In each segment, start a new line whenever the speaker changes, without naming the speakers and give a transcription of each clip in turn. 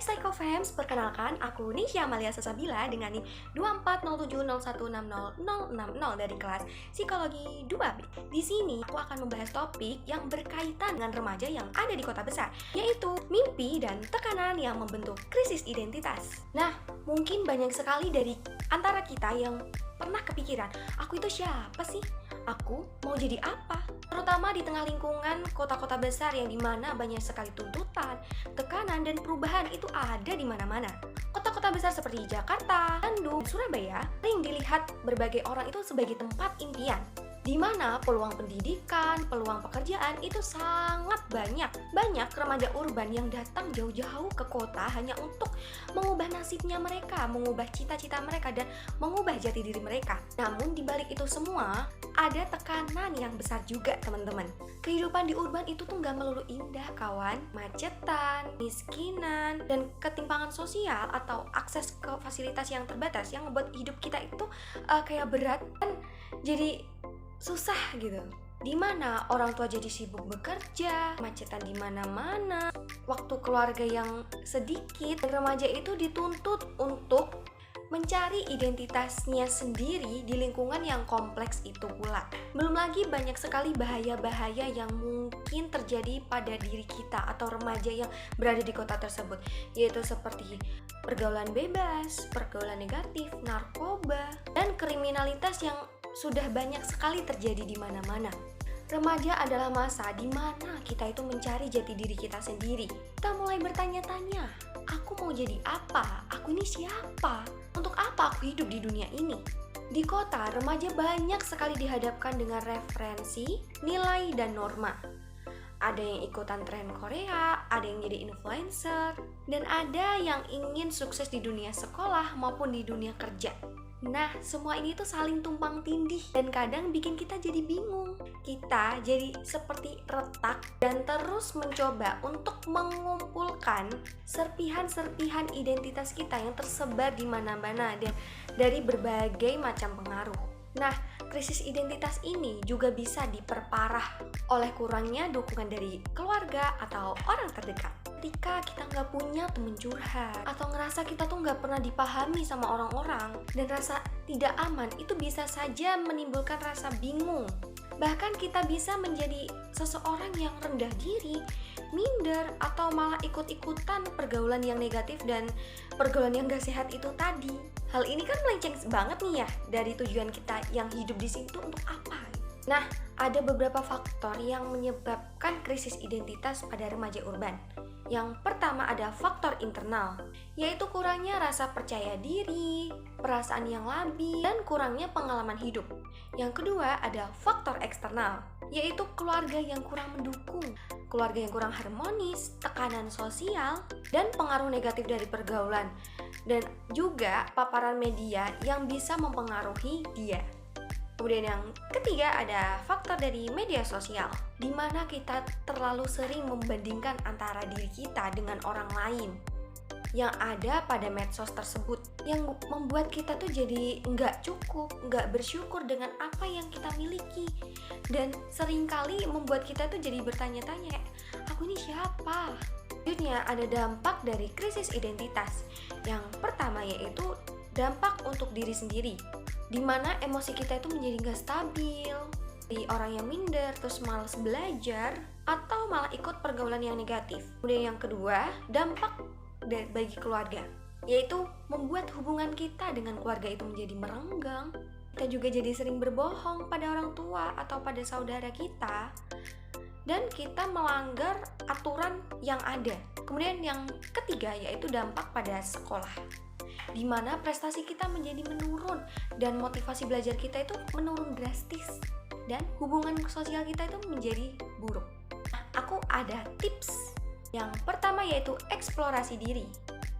Psychofams, perkenalkan aku Nisha Amalia Sasabila dengan NIM 24070160060 dari kelas Psikologi 2B. Di sini aku akan membahas topik yang berkaitan dengan remaja yang ada di kota besar, yaitu mimpi dan tekanan yang membentuk krisis identitas. Nah, mungkin banyak sekali dari antara kita yang pernah kepikiran, aku itu siapa sih? Aku mau jadi apa? Terutama di tengah lingkungan kota-kota besar yang dimana banyak sekali tuntutan, tekanan, dan perubahan itu ada di mana-mana. Kota-kota besar seperti Jakarta, Bandung, dan Surabaya sering dilihat berbagai orang itu sebagai tempat impian, di mana peluang pendidikan, peluang pekerjaan itu sangat banyak. Banyak remaja urban yang datang jauh-jauh ke kota hanya untuk mengubah nasibnya mereka, mengubah cita-cita mereka, dan mengubah jati diri mereka. Namun di balik itu semua, ada tekanan yang besar juga, teman-teman. Kehidupan di urban itu tuh nggak melulu indah, kawan. Macetan, miskinan, dan ketimpangan sosial atau akses ke fasilitas yang terbatas yang membuat hidup kita itu kayak berat dan jadi susah gitu. Dimana orang tua jadi sibuk bekerja, macetan di mana-mana, waktu keluarga yang sedikit, remaja itu dituntut untuk mencari identitasnya sendiri di lingkungan yang kompleks itu pula. Belum lagi banyak sekali bahaya-bahaya yang mungkin terjadi pada diri kita atau remaja yang berada di kota tersebut, yaitu seperti pergaulan bebas, pergaulan negatif, narkoba, dan kriminalitas yang sudah banyak sekali terjadi di mana-mana. Remaja adalah masa di mana kita itu mencari jati diri kita sendiri. Kita mulai bertanya-tanya, aku mau jadi apa? Aku ini siapa? Untuk apa aku hidup di dunia ini? Di kota, remaja banyak sekali dihadapkan dengan referensi, nilai, dan norma. Ada yang ikutan tren Korea, ada yang jadi influencer, dan ada yang ingin sukses di dunia sekolah maupun di dunia kerja. Nah, semua ini tuh saling tumpang tindih dan kadang bikin kita jadi bingung. Kita jadi seperti retak dan terus mencoba untuk mengumpulkan serpihan-serpihan identitas kita yang tersebar di mana-mana dan dari berbagai macam pengaruh. Nah, krisis identitas ini juga bisa diperparah oleh kurangnya dukungan dari keluarga atau orang terdekat. Ketika kita nggak punya temen curhat atau ngerasa kita tuh nggak pernah dipahami sama orang-orang dan rasa tidak aman, itu bisa saja menimbulkan rasa bingung. Bahkan kita bisa menjadi seseorang yang rendah diri, minder, atau malah ikut-ikutan pergaulan yang negatif dan pergaulan yang gak sehat itu tadi. Hal ini kan melenceng banget nih ya dari tujuan kita yang hidup di sini tuh untuk apa? Nah, ada beberapa faktor yang menyebabkan krisis identitas pada remaja urban. Yang pertama ada faktor internal, yaitu kurangnya rasa percaya diri, perasaan yang labil, dan kurangnya pengalaman hidup. Yang kedua ada faktor eksternal, yaitu keluarga yang kurang mendukung, keluarga yang kurang harmonis, tekanan sosial, dan pengaruh negatif dari pergaulan, dan juga paparan media yang bisa mempengaruhi dia. Kemudian yang ketiga ada faktor dari media sosial, di mana kita terlalu sering membandingkan antara diri kita dengan orang lain yang ada pada medsos tersebut, yang membuat kita tuh jadi nggak cukup, nggak bersyukur dengan apa yang kita miliki, dan seringkali membuat kita tuh jadi bertanya-tanya, aku ini siapa? Selanjutnya ada dampak dari krisis identitas. Yang pertama yaitu dampak untuk diri sendiri, di mana emosi kita itu menjadi gak stabil, di orang yang minder, terus malas belajar, atau malah ikut pergaulan yang negatif. Kemudian yang kedua, dampak bagi keluarga, yaitu membuat hubungan kita dengan keluarga itu menjadi merenggang. Kita juga jadi sering berbohong pada orang tua atau pada saudara kita, dan kita melanggar aturan yang ada. Kemudian yang ketiga yaitu dampak pada sekolah, di mana prestasi kita menjadi menurun dan motivasi belajar kita itu menurun drastis dan hubungan sosial kita itu menjadi buruk. Nah, aku ada tips. Yang pertama yaitu eksplorasi diri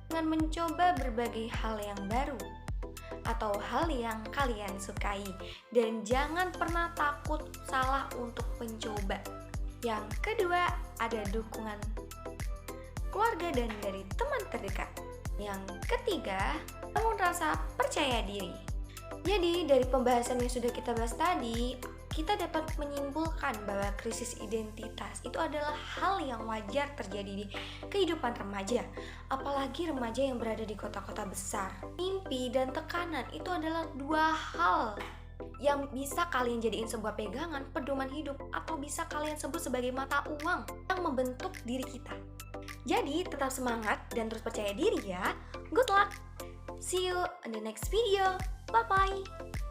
dengan mencoba berbagai hal yang baru atau hal yang kalian sukai, dan jangan pernah takut salah untuk mencoba. Yang kedua ada dukungan keluarga dan dari teman terdekat. Yang ketiga, bangun rasa percaya diri. Jadi dari pembahasan yang sudah kita bahas tadi, kita dapat menyimpulkan bahwa krisis identitas itu adalah hal yang wajar terjadi di kehidupan remaja, apalagi remaja yang berada di kota-kota besar. Mimpi dan tekanan itu adalah dua hal yang bisa kalian jadiin sebuah pegangan, pedoman hidup, atau bisa kalian sebut sebagai mata uang yang membentuk diri kita. Jadi tetap semangat dan terus percaya diri ya. Good luck. See you in the next video. Bye bye.